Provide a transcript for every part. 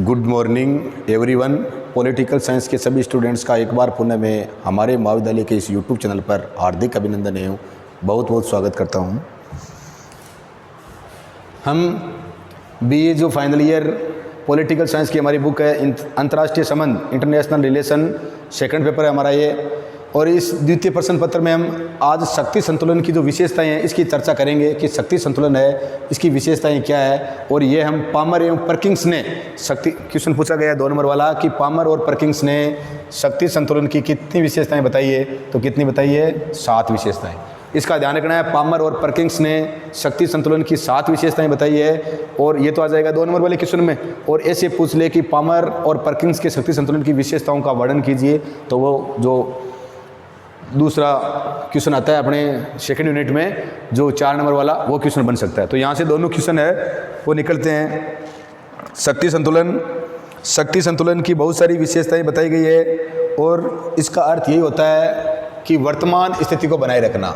Good morning everyone. Political science के सभी students का एक बार पुनः मैं हमारे महाविद्यालय के इस यूट्यूब चैनल पर हार्दिक अभिनंदन एवं बहुत बहुत स्वागत करता हूं। हम बीए जो फाइनल ईयर पॉलिटिकल साइंस की हमारी बुक है अंतर्राष्ट्रीय संबंध इंटरनेशनल रिलेशन, सेकंड पेपर है हमारा ये। और इस द्वितीय प्रश्न पत्र में हम आज शक्ति संतुलन की जो विशेषताएं हैं इसकी चर्चा करेंगे कि शक्ति संतुलन है, इसकी विशेषताएं क्या है। और ये हम पामर एवं परकिंग्स ने शक्ति क्वेश्चन पूछा गया 2 नंबर वाला कि पामर और परकिंग्स ने शक्ति संतुलन की कितनी विशेषताएं बताई है, तो कितनी बताई है? 7 विशेषताएं। इसका ध्यान रखना है, पामर और परकिंग्स ने शक्ति संतुलन की 7 विशेषताएं बताई है। और ये तो आ जाएगा 2 नंबर वाले क्वेश्चन में। और ऐसे पूछ ले कि पामर और परकिंग्स के शक्ति संतुलन की विशेषताओं का वर्णन कीजिए, तो वो जो दूसरा क्वेश्चन आता है अपने सेकंड यूनिट में जो 4 नंबर वाला, वो क्वेश्चन बन सकता है। तो यहाँ से दोनों क्वेश्चन है वो निकलते हैं। शक्ति संतुलन की बहुत सारी विशेषताएं बताई गई है और इसका अर्थ यही होता है कि वर्तमान स्थिति को बनाए रखना।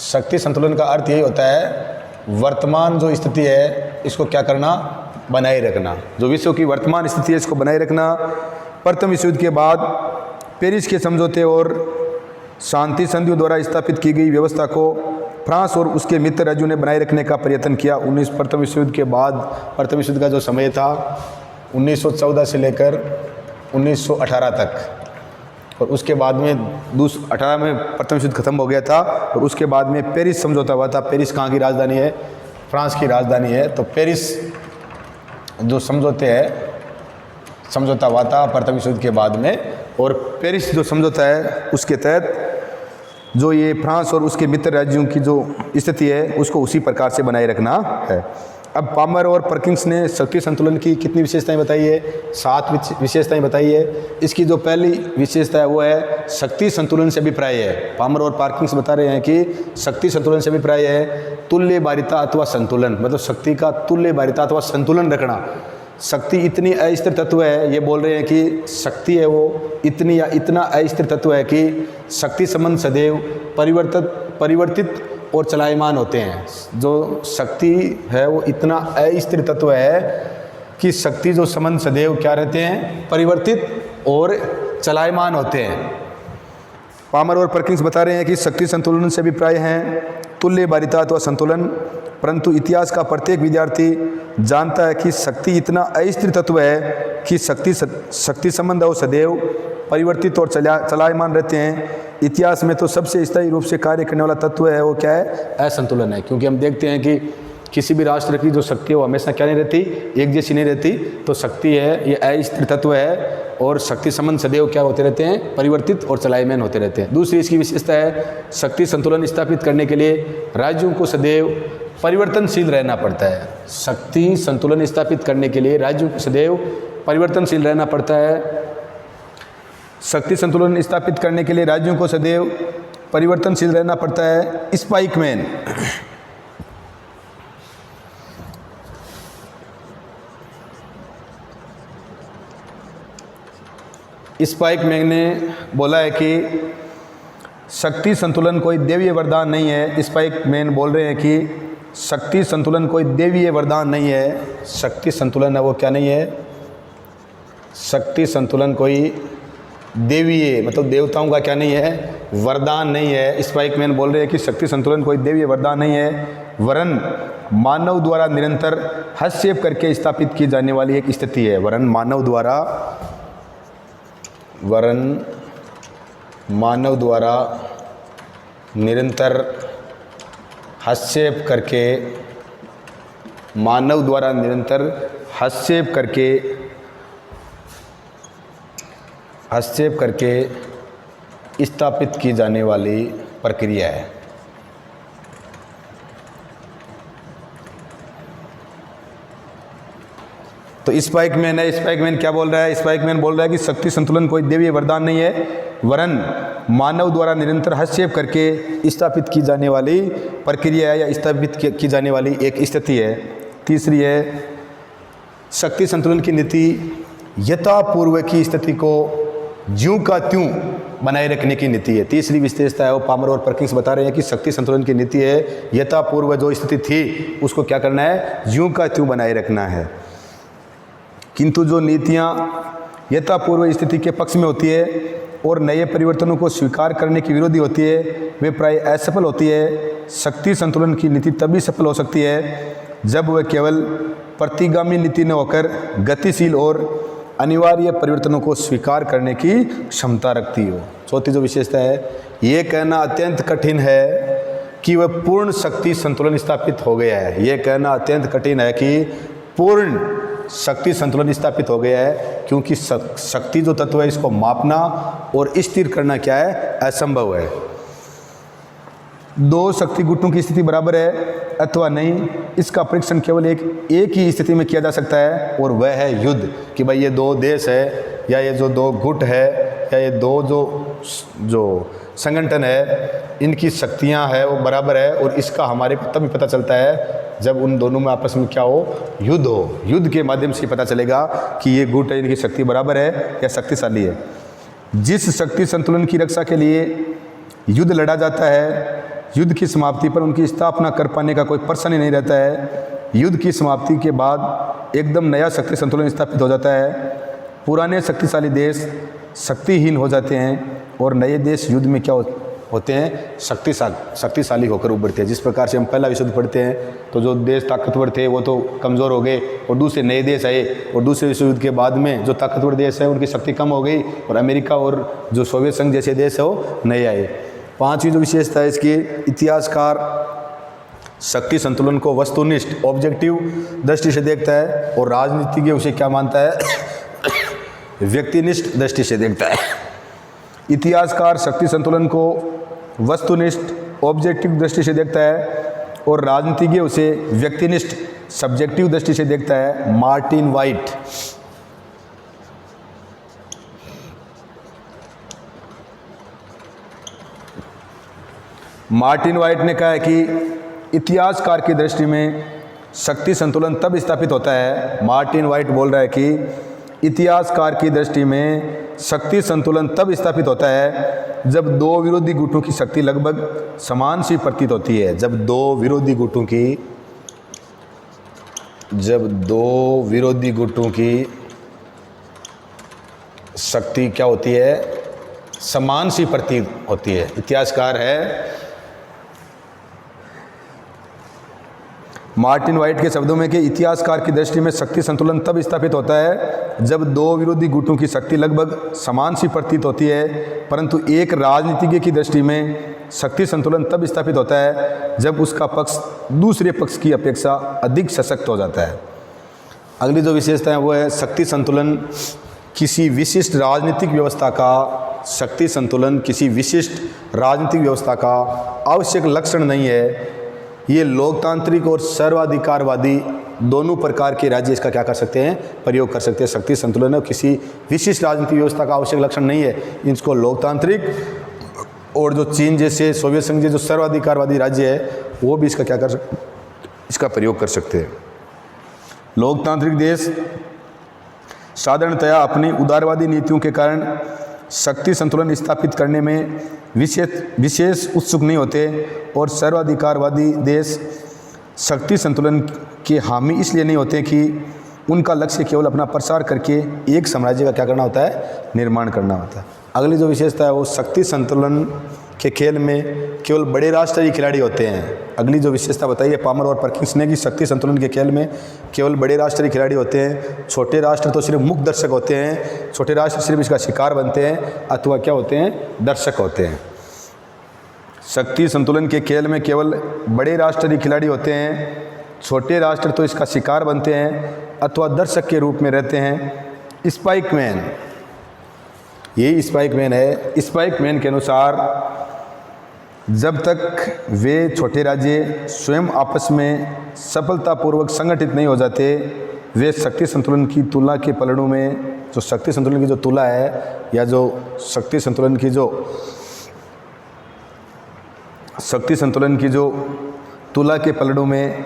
शक्ति संतुलन का अर्थ यही होता है वर्तमान जो स्थिति है इसको क्या करना? बनाए रखना। जो विश्व की वर्तमान स्थिति है इसको बनाए रखना। प्रथम विश्व युद्ध के बाद पेरिस के समझौते और शांति संधियों द्वारा स्थापित की गई व्यवस्था को फ्रांस और उसके मित्र राज्यों ने बनाए रखने का प्रयत्न किया। प्रथम विश्व युद्ध के बाद, प्रथम विश्व युद्ध का जो समय था 1914 से लेकर 1918 तक, और उसके बाद में 18 में प्रथम विश्व युद्ध खत्म हो गया था। और उसके बाद में पेरिस समझौता हुआ था। पेरिस कहाँ की राजधानी है? फ्रांस की राजधानी है। तो पेरिस जो समझौता हुआ था प्रथम विश्व युद्ध के बाद में, और पेरिस जो समझौता है उसके तहत जो ये फ्रांस और उसके मित्र राज्यों की जो स्थिति है उसको उसी प्रकार से बनाए रखना है। अब पामर और परकिंग्स ने शक्ति संतुलन की कितनी विशेषताएं बताई है? 7 विशेषताएं बताई है। इसकी जो पहली विशेषता है वो है शक्ति संतुलन से अभिप्राय है। पामर और परकिंग्स बता रहे हैं कि शक्ति संतुलन से अभिप्राय है तुल्य बारिता अथवा संतुलन, मतलब शक्ति का तुल्य बारिता अथवा संतुलन रखना। शक्ति इतनी अस्थिर तत्व है, ये बोल रहे हैं कि शक्ति है वो इतनी या इतना अस्थिर तत्व है कि शक्ति संबंध सदैव परिवर्तित और चलायमान होते हैं। जो शक्ति है वो इतना अस्थिर तत्व है कि शक्ति जो संबंध सदैव क्या रहते हैं? परिवर्तित और चलायमान होते हैं। पामर और परकिंग्स बता रहे हैं कि शक्ति संतुलन से अभिप्राय हैं तुल्य बारिता अथवा संतुलन, परंतु इतिहास का प्रत्येक विद्यार्थी जानता है कि शक्ति इतना अस्थिर तत्व है कि शक्ति संबंध और सदैव परिवर्तित और चलायमान रहते हैं। इतिहास में तो सबसे स्थायी रूप से कार्य करने वाला तत्व है वो क्या है? असंतुलन है। क्योंकि हम देखते हैं कि किसी भी राष्ट्र की जो शक्ति है वो हमेशा क्या नहीं रहती? एक जैसी नहीं रहती। तो शक्ति है ये अस्थिर तत्व है और शक्ति संबंध सदैव क्या होते रहते हैं? परिवर्तित और चलायमान होते रहते हैं। दूसरी इसकी विशेषता है शक्ति संतुलन स्थापित करने के लिए राज्यों को सदैव परिवर्तनशील रहना पड़ता है। शक्ति संतुलन स्थापित करने के लिए राज्यों को सदैव परिवर्तनशील रहना पड़ता है। शक्ति संतुलन स्थापित करने के लिए राज्यों को सदैव परिवर्तनशील रहना पड़ता है। स्पाइकमैन ने बोला है कि शक्ति संतुलन कोई देवीय वरदान नहीं है। स्पाइकमैन बोल रहे हैं कि शक्ति संतुलन कोई देवीय वरदान नहीं है। शक्ति संतुलन है वो क्या नहीं है? शक्ति संतुलन कोई देवीय मतलब देवताओं का क्या नहीं है? वरदान नहीं है। स्पाइकमैन बोल रहे हैं कि शक्ति संतुलन कोई देवीय वरदान नहीं है, वरन मानव द्वारा निरंतर हस्तक्षेप करके स्थापित की जाने वाली एक स्थिति है। वरन मानव द्वारा निरंतर हस्तक्षेप करके स्थापित की जाने वाली प्रक्रिया है। तो स्पाइकमैन क्या बोल रहा है? स्पाइकमैन बोल रहा है कि शक्ति संतुलन कोई देवीय वरदान नहीं है, वरन मानव द्वारा निरंतर हस्तक्षेप करके स्थापित की जाने वाली प्रक्रिया है या स्थापित की जाने वाली एक स्थिति है। तीसरी है शक्ति संतुलन की नीति यथापूर्व की स्थिति को ज्यों का त्यों बनाए रखने की नीति है। तीसरी विशेषता है वो पामर और परकिंग्स बता रहे हैं कि शक्ति संतुलन की नीति है यथापूर्व जो स्थिति थी उसको क्या करना है, ज्यों का त्यों बनाए रखना है। किंतु जो नीतियाँ यथापूर्व स्थिति के पक्ष में होती है और नए परिवर्तनों को स्वीकार करने की विरोधी होती है, वे प्राय असफल होती है। शक्ति संतुलन की नीति तभी सफल हो सकती है जब वह केवल प्रतिगामी नीति न होकर गतिशील और अनिवार्य परिवर्तनों को स्वीकार करने की क्षमता रखती हो। चौथी जो विशेषता है, ये कहना अत्यंत कठिन है कि वह पूर्ण शक्ति संतुलन स्थापित हो गया है। यह कहना अत्यंत कठिन है कि पूर्ण शक्ति संतुलन स्थापित हो गया है, क्योंकि शक्ति जो तत्व है इसको मापना और स्थिर करना क्या है, असंभव है। दो शक्ति गुटों की स्थिति बराबर है अथवा नहीं, इसका परीक्षण केवल एक ही स्थिति में किया जा सकता है, और वह है युद्ध। कि भाई ये दो देश है या ये जो दो गुट है या ये दो जो संगठन है, इनकी शक्तियां है वो बराबर है, और इसका हमारे को तभी पता चलता है जब उन दोनों में आपस में क्या हो, युद्ध हो। युद्ध के माध्यम से पता चलेगा कि ये गुट है, इनकी शक्ति बराबर है या शक्तिशाली है। जिस शक्ति संतुलन की रक्षा के लिए युद्ध लड़ा जाता है, युद्ध की समाप्ति पर उनकी स्थापना कर पाने का कोई प्रश्न ही नहीं रहता है। युद्ध की समाप्ति के बाद एकदम नया शक्ति संतुलन स्थापित हो जाता है। पुराने शक्तिशाली देश शक्तिहीन हो जाते हैं और नए देश युद्ध में क्या होते हैं, शक्तिशाली होकर उभरते हैं। जिस प्रकार से हम पहला विश्व युद्ध पढ़ते हैं तो जो देश ताकतवर थे वो तो कमज़ोर हो गए और दूसरे नए देश आए, और दूसरे विश्व युद्ध के बाद में जो ताकतवर देश है उनकी शक्ति कम हो गई और अमेरिका और जो सोवियत संघ जैसे देश है वो नए आए। पांचवी जो विशेषता है इसकी, इतिहासकार शक्ति संतुलन को वस्तुनिष्ठ ऑब्जेक्टिव दृष्टि से देखता है और राजनीतिज्ञ उसे क्या मानता है, व्यक्तिनिष्ठ दृष्टि से देखता है। इतिहासकार शक्ति संतुलन को वस्तुनिष्ठ ऑब्जेक्टिव दृष्टि से देखता है और राजनीतिज्ञ उसे व्यक्तिनिष्ठ सब्जेक्टिव दृष्टि से देखता है। मार्टिन वाइट ने कहा है कि इतिहासकार की दृष्टि में शक्ति संतुलन तब स्थापित होता है। मार्टिन वाइट बोल रहा है कि इतिहासकार की दृष्टि में शक्ति संतुलन तब स्थापित होता है जब दो विरोधी गुटों की शक्ति लगभग समान सी प्रतीत होती है। जब दो विरोधी गुटों की शक्ति क्या होती है, समान सी प्रतीत होती है। इतिहासकार है मार्टिन वाइट के शब्दों में कि इतिहासकार की दृष्टि में शक्ति संतुलन तब स्थापित होता है जब दो विरोधी गुटों की शक्ति लगभग समान सी प्रतीत होती है, परंतु एक राजनीतिज्ञ की दृष्टि में शक्ति संतुलन तब स्थापित होता है जब उसका पक्ष दूसरे पक्ष की अपेक्षा अधिक सशक्त हो जाता है। अगली जो विशेषता है वो है शक्ति संतुलन किसी विशिष्ट राजनीतिक व्यवस्था का आवश्यक लक्षण नहीं है। ये लोकतांत्रिक और सर्वाधिकारवादी दोनों प्रकार के राज्य इसका क्या कर सकते हैं, प्रयोग कर सकते हैं। शक्ति संतुलन है किसी विशिष्ट राजनीतिक व्यवस्था का आवश्यक लक्षण नहीं है। इसको लोकतांत्रिक और जो चीन जैसे सोवियत संघ जैसे जो सर्वाधिकारवादी राज्य है वो भी इसका क्या कर सकते, इसका प्रयोग कर सकते हैं। लोकतांत्रिक देश साधारणतया अपनी उदारवादी नीतियों के कारण शक्ति संतुलन स्थापित करने में विशेष उत्सुक नहीं होते और सर्वाधिकारवादी देश शक्ति संतुलन के हामी इसलिए नहीं होते कि उनका लक्ष्य केवल अपना प्रसार करके एक साम्राज्य का क्या करना होता है, निर्माण करना होता है। अगली जो विशेषता है वो शक्ति संतुलन के खेल में केवल बड़े राष्ट्र ही खिलाड़ी होते हैं। अगली जो विशेषता बताई है पामर और परकिंस ने कि शक्ति संतुलन के खेल में केवल बड़े राष्ट्र ही खिलाड़ी होते हैं, छोटे राष्ट्र तो सिर्फ मुख्य दर्शक होते हैं। छोटे राष्ट्र सिर्फ इसका शिकार बनते हैं अथवा क्या होते हैं, दर्शक होते हैं। शक्ति संतुलन के खेल में केवल बड़े राष्ट्र ही खिलाड़ी होते हैं, छोटे राष्ट्र तो इसका शिकार बनते हैं अथवा दर्शक के रूप में रहते हैं। स्पाइकमैन, यही स्पाइकमैन है। स्पाइकमैन के अनुसार जब तक वे छोटे राज्य स्वयं आपस में सफलतापूर्वक संगठित नहीं हो जाते, वे शक्ति संतुलन की तुलना के पलड़ों में जो शक्ति संतुलन की जो तुला है या जो शक्ति संतुलन की जो तुला के पलड़ों में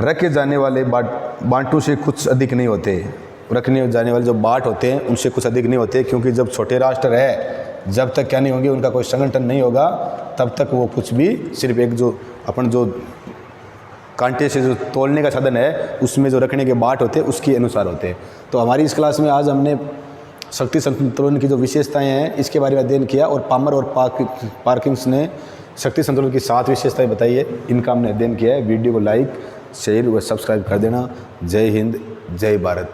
रखे जाने वाले बांटों से कुछ अधिक नहीं होते। रखने जाने वाले जो बाट होते हैं उनसे कुछ अधिक नहीं होते, क्योंकि जब छोटे राष्ट्र है जब तक क्या नहीं होंगे, उनका कोई संगठन नहीं होगा, तब तक वो कुछ भी सिर्फ एक जो अपन जो कांटे से जो तोलने का साधन है उसमें जो रखने के बाट होते हैं उसके अनुसार होते हैं। तो हमारी इस क्लास में आज हमने शक्ति संतुलन की जो विशेषताएं हैं इसके बारे में अध्ययन किया, और पामर और पार्किंस ने शक्ति संतुलन की 7 विशेषताएं बताई है, इनका हमने अध्ययन किया है। वीडियो को लाइक शेयर व सब्सक्राइब कर देना। जय हिंद, जय भारत।